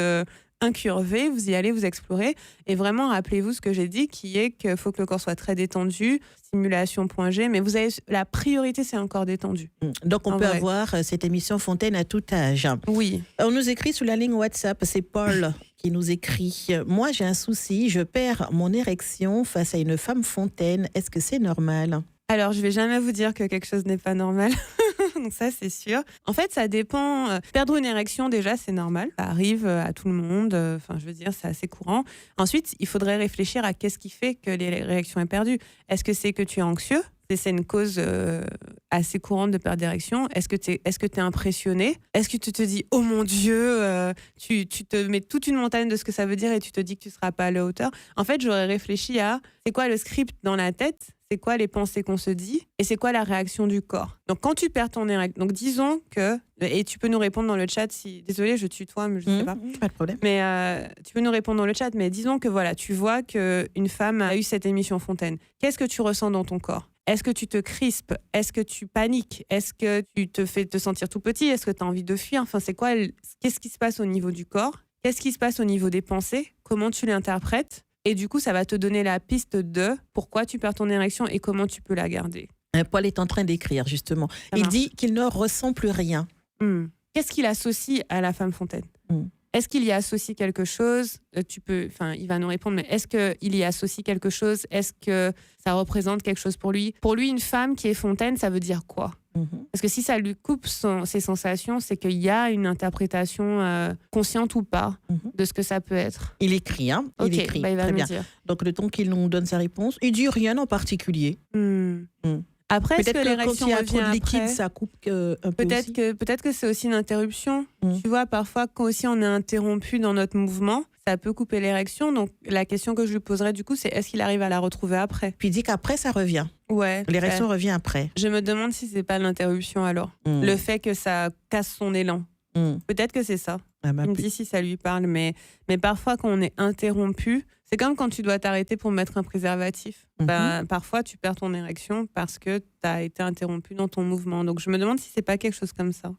incurvé, vous y allez, vous explorez. Et vraiment, rappelez-vous ce que j'ai dit, qui est qu'il faut que le corps soit très détendu, stimulation.g, mais vous avez la priorité, c'est un corps détendu. Donc, on peut avoir cette émission Fontaine à tout âge. Oui. On nous écrit sous la ligne WhatsApp, c'est Paul qui nous écrit « Moi, j'ai un souci, je perds mon érection face à une femme fontaine. Est-ce que c'est normal ?» Alors, je vais jamais vous dire que quelque chose n'est pas normal. Donc ça, c'est sûr. En fait, ça dépend. Perdre une érection, déjà, c'est normal. Ça arrive à tout le monde. Enfin, je veux dire, c'est assez courant. Ensuite, il faudrait réfléchir à qu'est-ce qui fait que l'érection est perdue. Est-ce que c'est que tu es anxieux ? c'est une cause assez courante de perte d'érection. Est-ce que tu es impressionné? Est-ce que tu te dis, oh mon Dieu, tu te mets toute une montagne de ce que ça veut dire et tu te dis que tu ne seras pas à la hauteur? En fait, j'aurais réfléchi à c'est quoi le script dans la tête? C'est quoi les pensées qu'on se dit et c'est quoi la réaction du corps. Donc, quand tu perds ton érection, donc disons que, et tu peux nous répondre dans le chat si, désolé, je tutoie, mais je ne sais pas. Pas de problème. Mais tu peux nous répondre dans le chat, mais disons que voilà, tu vois qu'une femme a eu cette émission Fontaine. Qu'est-ce que tu ressens dans ton corps? Est-ce que tu te crispes? Est-ce que tu paniques? Est-ce que tu te fais te sentir tout petit? Est-ce que tu as envie de fuir? Enfin, c'est quoi? Qu'est-ce qui se passe au niveau du corps? Qu'est-ce qui se passe au niveau des pensées? Comment tu l'interprètes? Et du coup, ça va te donner la piste de pourquoi tu perds ton érection et comment tu peux la garder. Paul est en train d'écrire, justement. Il dit qu'il ne ressent plus rien. Qu'est-ce qu'il associe à la femme Fontaine? Est-ce qu'il y associe quelque chose? Il va nous répondre, mais est-ce qu'il y associe quelque chose? Est-ce que ça représente quelque chose pour lui? Pour lui, une femme qui est Fontaine, ça veut dire quoi? Parce que si ça lui coupe ses sensations, c'est qu'il y a une interprétation consciente ou pas de ce que ça peut être. Il écrit, hein? Il écrit. Il va très nous bien. dire. Donc, le temps qu'il nous donne sa réponse, il dit rien en particulier. Après, est-ce Peut-être que que quand l'érection il y a trop de revient liquide, après? ça coupe un peu aussi. Peut-être que c'est aussi une interruption. Tu vois, parfois, quand aussi on est interrompu dans notre mouvement, ça peut couper l'érection. Donc, la question que je lui poserais, du coup, c'est est-ce qu'il arrive à la retrouver après? Puis il dit qu'après, ça revient. Ouais. L'érection revient après. Je me demande si c'est pas l'interruption alors. Le fait que ça casse son élan. Peut-être que c'est ça. Ah bah, Il me dit si ça lui parle. Mais parfois, quand on est interrompu, c'est comme quand tu dois t'arrêter pour mettre un préservatif. Parfois, tu perds ton érection parce que tu as été interrompu dans ton mouvement. Donc, je me demande si c'est pas quelque chose comme ça.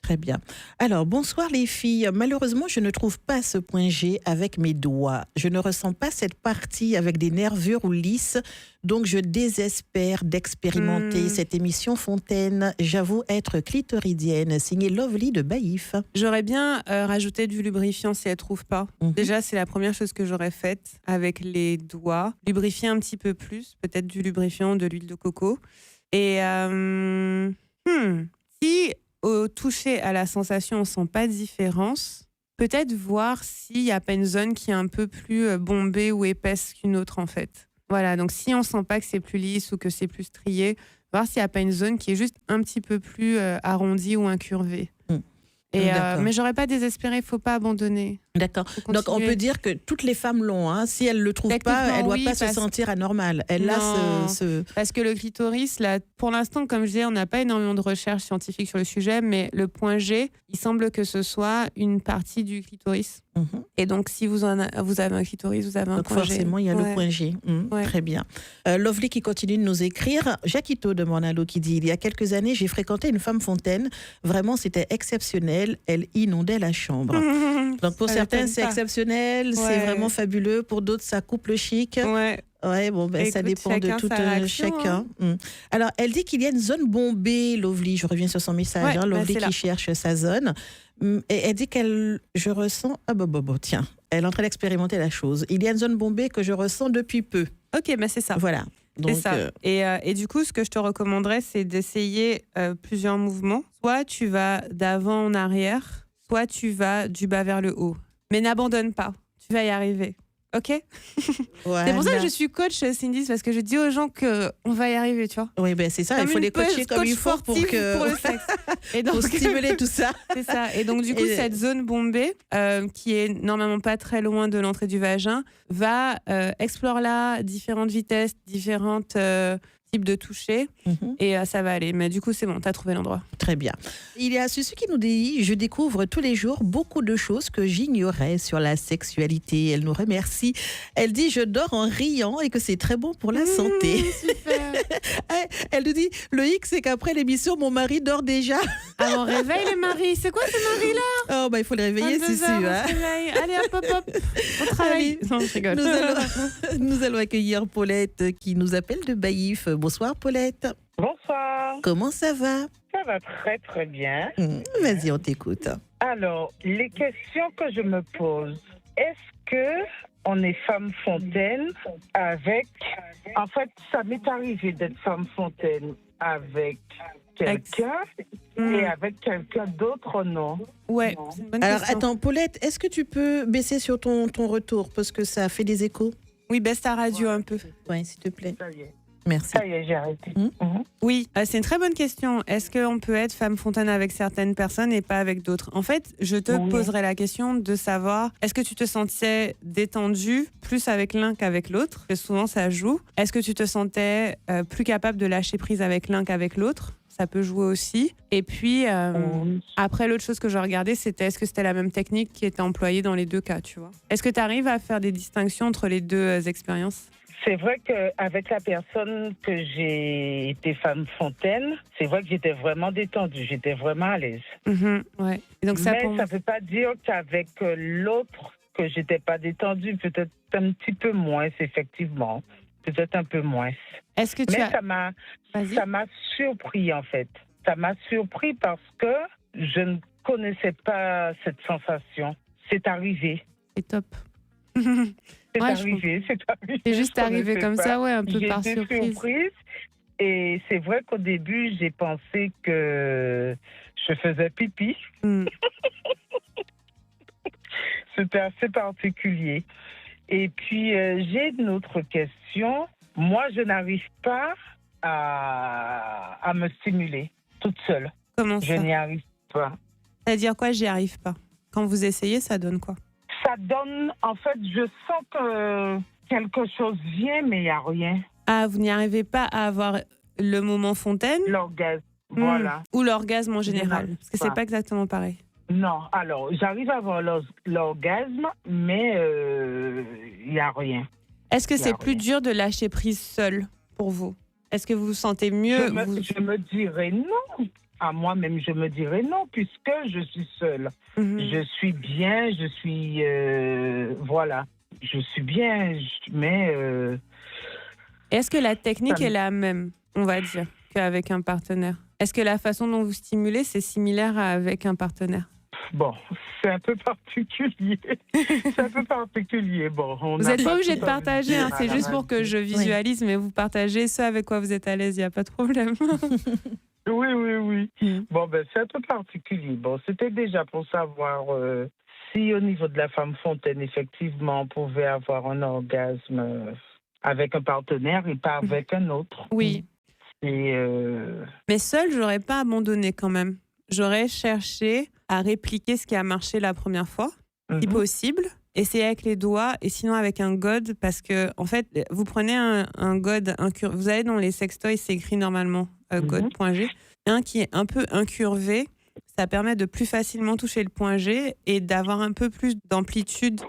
Très bien. Alors, bonsoir les filles. Malheureusement, je ne trouve pas ce point G avec mes doigts. Je ne ressens pas cette partie avec des nervures ou lisses. Donc, je désespère d'expérimenter cette émission Fontaine. J'avoue être clitoridienne. Signée Lovely de Baïf. J'aurais bien rajouté du lubrifiant si elle ne trouve pas. Déjà, c'est la première chose que j'aurais faite avec les doigts. Lubrifier un petit peu plus. Peut-être du lubrifiant, de l'huile de coco. Et si au toucher, à la sensation, on ne sent pas de différence, peut-être voir s'il n'y a pas une zone qui est un peu plus bombée ou épaisse qu'une autre, en fait. Voilà, donc si on ne sent pas que c'est plus lisse ou que c'est plus strié, voir s'il n'y a pas une zone qui est juste un petit peu plus arrondie ou incurvée. Mais j'aurais pas désespéré, il ne faut pas abandonner. D'accord. Donc on peut dire que toutes les femmes l'ont. Hein. Si elles ne le trouvent pas, elles ne doivent pas se sentir anormales. Parce que le clitoris, là, pour l'instant, comme je disais, on n'a pas énormément de recherches scientifiques sur le sujet, mais le point G, il semble que ce soit une partie du clitoris. Et donc, si vous avez un clitoris, vous avez un point G. Forcément, il y a le point G. Très bien. Lovely qui continue de nous écrire. Jacquito de Mornalo qui dit « Il y a quelques années, j'ai fréquenté une femme Fontaine. Vraiment, c'était exceptionnel. Elle inondait la chambre. » Donc, pour certains, c'est exceptionnel. C'est vraiment fabuleux. Pour d'autres, ça coupe le chic. Ouais, bon, ben, ça dépend de tout chacun. Alors, elle dit qu'il y a une zone bombée, Lovely. Je reviens sur son message. Lovely qui cherche sa zone. Et elle dit je ressens... Ah bon, tiens. Elle est en train d'expérimenter la chose. Il y a une zone bombée que je ressens depuis peu. Ok, ben c'est ça. Voilà. Donc, c'est ça. Et du coup, ce que je te recommanderais, c'est d'essayer plusieurs mouvements. Soit tu vas d'avant en arrière, soit tu vas du bas vers le haut. Mais n'abandonne pas. Tu vas y arriver. Ok. C'est pour ça que je suis coach, Cindy, parce que je dis aux gens qu'on va y arriver, tu vois. Oui, ben c'est ça. Il faut les coacher comme il faut pour le sexe. Et donc, pour stimuler tout ça. C'est ça. Et donc, du coup, cette zone bombée, qui est normalement pas très loin de l'entrée du vagin, va explore-la, différentes vitesses, différentes types de toucher, et ça va aller. Mais du coup, c'est bon, t'as trouvé l'endroit. Très bien. Il y a Susu qui nous dit « Je découvre tous les jours beaucoup de choses que j'ignorais sur la sexualité. » Elle nous remercie. Elle dit « Je dors en riant et que c'est très bon pour la santé. » Super. Elle nous dit « Le hic, c'est qu'après l'émission, mon mari dort déjà. » Alors, réveille les maris. C'est quoi ce mari-là? Oh, bah, il faut le réveiller, Susu. Hein. Allez, hop. On travaille. Non, je rigole. Nous allons accueillir Paulette qui nous appelle de Baïf. Bonsoir Paulette. Bonsoir. Comment ça va? Ça va très très bien. Vas-y, on t'écoute. Alors, les questions que je me pose, est-ce que on est femme fontaine avec... En fait, ça m'est arrivé d'être femme fontaine avec quelqu'un et avec quelqu'un d'autre, non? Ouais. Alors, attends, Paulette, est-ce que tu peux baisser sur ton retour parce que ça fait des échos? Oui, baisse ta radio un peu. Oui, s'il te plaît. Ça y est. Merci. Ça y est, j'ai arrêté. Oui, c'est une très bonne question. Est-ce qu'on peut être femme fontaine avec certaines personnes et pas avec d'autres? En fait, je te poserais la question de savoir, est-ce que tu te sentais détendue plus avec l'un qu'avec l'autre? Parce que souvent, ça joue. Est-ce que tu te sentais plus capable de lâcher prise avec l'un qu'avec l'autre? Ça peut jouer aussi. Et puis, après, l'autre chose que je regardais, c'était est-ce que c'était la même technique qui était employée dans les deux cas, tu vois? Est-ce que tu arrives à faire des distinctions entre les deux expériences? C'est vrai qu'avec la personne que j'ai été femme fontaine, c'est vrai que j'étais vraiment détendue, j'étais vraiment à l'aise. Ouais. Et donc Mais ça ne veut pas dire qu'avec l'autre, que j'étais pas détendue, peut-être un petit peu moins, effectivement. Peut-être un peu moins. Est-ce que ça m'a surpris, en fait. Ça m'a surpris parce que je ne connaissais pas cette sensation. C'est arrivé. C'est top. C'est arrivé. C'est juste arrivé comme ça, ouais, un peu par surprise. Et c'est vrai qu'au début, j'ai pensé que je faisais pipi. C'était assez particulier. Et puis, j'ai une autre question. Moi, je n'arrive pas à me stimuler toute seule. Comment ça? Je n'y arrive pas. C'est-à-dire quoi, j'y arrive pas? Quand vous essayez, ça donne quoi? Ça donne, en fait, je sens que quelque chose vient, mais il n'y a rien. Ah, vous n'y arrivez pas à avoir le moment fontaine? L'orgasme, voilà. Ou l'orgasme en général? Parce que c'est pas exactement pareil. Non, alors, j'arrive à avoir l'orgasme, mais il n'y a rien. Est-ce que c'est plus dur de lâcher prise seul pour vous? Est-ce que vous vous sentez mieux? Je me dirais non. À moi-même, je me dirais non, puisque je suis seule. Je suis bien, je suis... voilà. Je suis bien, mais... Est-ce que la technique est la même, on va dire, qu'avec un partenaire? Est-ce que la façon dont vous stimulez, c'est similaire avec un partenaire? Bon, c'est un peu particulier. C'est un peu particulier. Bon, vous n'êtes pas obligé de partager, hein, c'est juste pour que je visualise, mais vous partagez ce avec quoi vous êtes à l'aise, il n'y a pas de problème. Oui. Bon, ben, c'est un peu particulier. Bon, c'était déjà pour savoir si au niveau de la femme fontaine, effectivement, on pouvait avoir un orgasme avec un partenaire et pas avec un autre. Oui. Et mais seule, j'aurais pas abandonné quand même. J'aurais cherché à répliquer ce qui a marché la première fois, si possible. Essayer avec les doigts et sinon avec un god, parce que en fait, vous prenez un god, vous allez dans les sextoys, c'est écrit normalement god.g, un qui est un peu incurvé, ça permet de plus facilement toucher le point G et d'avoir un peu plus d'amplitude.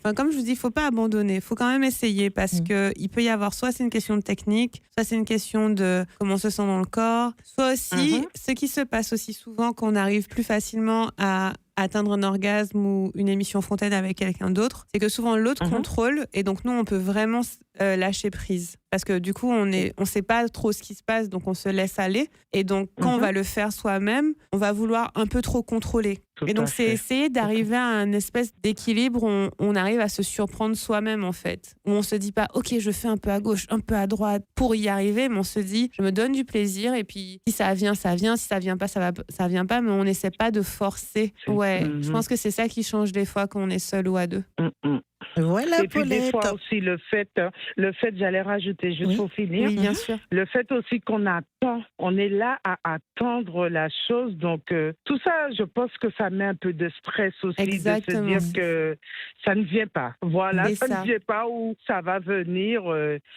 Enfin, comme je vous dis, il ne faut pas abandonner, il faut quand même essayer parce qu'il peut y avoir, soit c'est une question de technique, soit c'est une question de comment on se sent dans le corps, soit aussi, ce qui se passe aussi souvent quand on arrive plus facilement à atteindre un orgasme ou une émission fontaine avec quelqu'un d'autre, c'est que souvent l'autre contrôle et donc nous, on peut vraiment lâcher prise. Parce que du coup, on sait pas trop ce qui se passe, donc on se laisse aller. Et donc, quand on va le faire soi-même, on va vouloir un peu trop contrôler. Et donc, c'est essayer d'arriver à un espèce d'équilibre où on arrive à se surprendre soi-même, en fait. Où on se dit pas, OK, je fais un peu à gauche, un peu à droite pour y arriver, mais on se dit, je me donne du plaisir et puis si ça vient, ça vient. Si ça vient pas, ça vient pas, mais on n'essaie pas de forcer. Ouais, je pense que c'est ça qui change des fois quand on est seul ou à deux. Voilà, et puis des fois aussi le fait, j'allais rajouter juste pour finir, bien sûr. Le fait aussi qu'on attend, on est là à attendre la chose, donc tout ça, je pense que ça met un peu de stress aussi. Exactement. De se dire que ça ne vient pas. Voilà, mais ça ne vient pas ou ça va venir.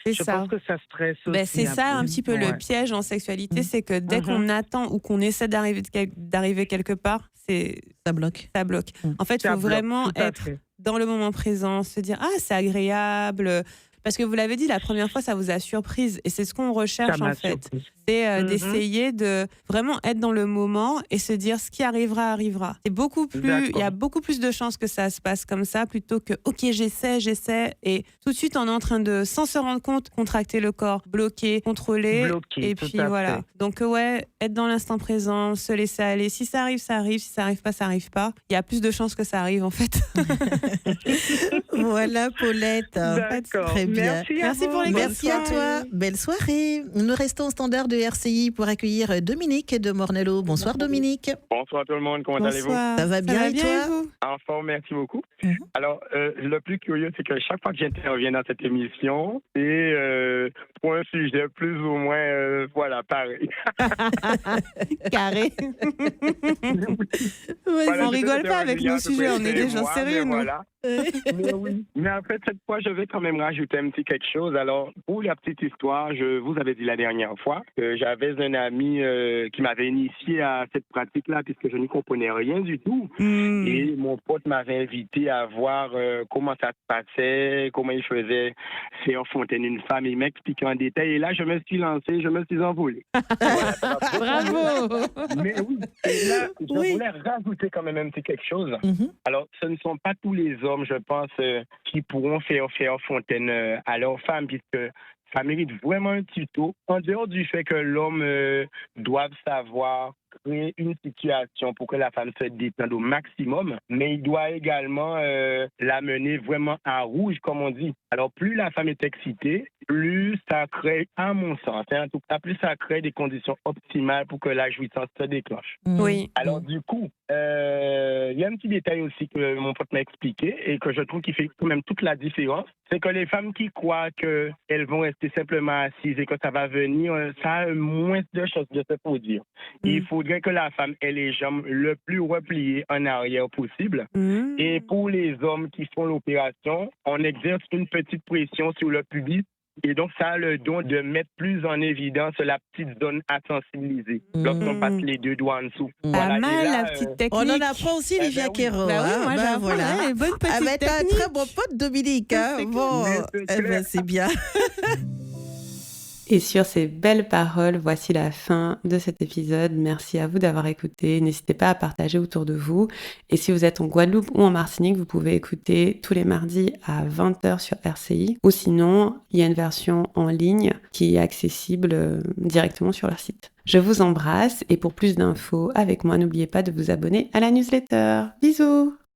Je pense que ça stresse aussi. C'est ça un petit peu le piège en sexualité, c'est que dès qu'on attend ou qu'on essaie d'arriver quelque part, ça bloque. Ça bloque. En fait, il faut vraiment être dans le moment présent, se dire « Ah, c'est agréable ». Parce que vous l'avez dit, la première fois, ça vous a surprise. Et c'est ce qu'on recherche, en fait. C'est d'essayer de vraiment être dans le moment et se dire ce qui arrivera, arrivera. Il y a beaucoup plus de chances que ça se passe comme ça plutôt que « Ok, j'essaie. » Et tout de suite, on est en train de, sans se rendre compte, contracter le corps, bloquer, contrôler. Et puis voilà. Donc être dans l'instant présent, se laisser aller. Si ça arrive, ça arrive. Si ça arrive pas, ça arrive pas. Il y a plus de chances que ça arrive, en fait. Voilà, Paulette. D'accord. Très bien. bien. Merci pour les bonne Merci à soirée. toi. Belle soirée. Nous restons au standard de RCI pour accueillir Dominique de Mornello. Bonsoir Dominique. Bonsoir tout le monde, comment allez-vous? Ça va bien et toi? En forme, merci beaucoup. Alors, le plus curieux, c'est que chaque fois que j'interviens dans cette émission, c'est pour un sujet plus ou moins, pareil. Carré. Voilà, on rigole pas avec nos sujets, on est des gens sérieux, nous. Voilà. Mais oui. Mais en fait, cette fois, je vais quand même rajouter un petit quelque chose. Alors, pour la petite histoire, je vous avais dit la dernière fois que j'avais un ami qui m'avait initié à cette pratique-là puisque je n'y comprenais rien du tout. Et mon pote m'avait invité à voir comment ça se passait, comment il faisait faire fontaine une femme. Il m'expliquait en détail. Et là, je me suis lancé, je me suis envolé. Bravo. Mais oui, et là, je voulais rajouter quand même un petit quelque chose. Alors, ce ne sont pas tous les hommes, je pense, qui pourront faire fontaine à leurs femmes, puisque ça mérite vraiment un tuto. En dehors du fait que l'homme doit savoir créer une situation pour que la femme se détende au maximum, mais il doit également l'amener vraiment à rouge, comme on dit. Alors, plus la femme est excitée, plus ça crée, à mon sens, en tout cas, plus ça crée des conditions optimales pour que la jouissance se déclenche. Oui. Alors, du coup, il y a un petit détail aussi que mon pote m'a expliqué et que je trouve qui fait quand même toute la différence. C'est que les femmes qui croient qu'elles vont rester simplement assises et que ça va venir, ça a moins de choses de se produire. Il faudrait que la femme ait les jambes le plus repliées en arrière possible. Et pour les hommes qui font l'opération, on exerce une petite pression sur le pubis. Et donc, ça a le don de mettre plus en évidence la petite zone à sensibiliser lorsqu'on passe les deux doigts en dessous. Pas mal, la petite technique. On en apprend aussi, Livia Quero. Bah oui, moi j'apprends, voilà. bonne petite T'as un technique. très bon pote, Dominique. Hein. Bon, c'est bien. Et sur ces belles paroles, voici la fin de cet épisode. Merci à vous d'avoir écouté. N'hésitez pas à partager autour de vous. Et si vous êtes en Guadeloupe ou en Martinique, vous pouvez écouter tous les mardis à 20h sur RCI. Ou sinon, il y a une version en ligne qui est accessible directement sur leur site. Je vous embrasse et pour plus d'infos avec moi, n'oubliez pas de vous abonner à la newsletter. Bisous!